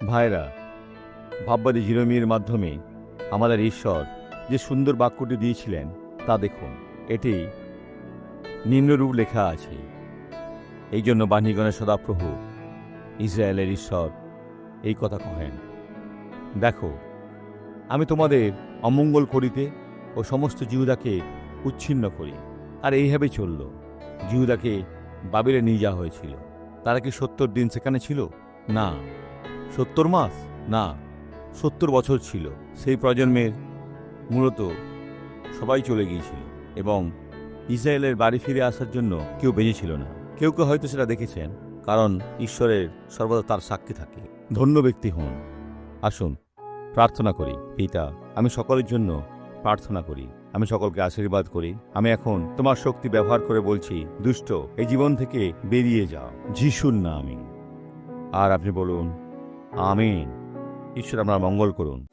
ভাইরা, ভাববাদী জিরোমির মাধ্যমে আমাদের ঈশ্বর যে সুন্দর বাক্যটি দিয়েছিলেন তা দেখুন। এটি নিম্নরূপ লেখা আছে, এই জন্য বাণীগণের সদাপ্রভু ইসরায়েলের ঈশ্বর এই কথা কহেন, দেখো, আমি তোমাদের অমঙ্গল করিতে ও সমস্ত জিহুদাকে উচ্ছিন্ন করি। আর এইভাবে চলল। জিহুদাকে বাবিলে নিয়ে যাওয়া হয়েছিল। তারা কি 70 দিন সেখানে ছিল? না। 70 মাস? না, 70 বছর ছিল। সেই প্রজন্মের মূলত সবাই চলে গিয়েছিল এবং ইসরায়েলের বাড়ি ফিরে আসার জন্য কেউ বেঁচেছিল না। কেউ কেউ হয়তো সেটা দেখেছেন, কারণ ঈশ্বরের সর্বদা তার সাক্ষী থাকে। ধন্য ব্যক্তি হন। আসুন প্রার্থনা করি। পিতা, আমি সকলের জন্য প্রার্থনা করি, আমি সকলকে আশীর্বাদ করি। আমি এখন তোমার শক্তি ব্যবহার করে বলছি, দুষ্ট এই জীবন থেকে বেরিয়ে যাও, যিশুর নামে। আর আপনি বলুন, আমিন। ঈশ্বর আপনার মঙ্গল করুন।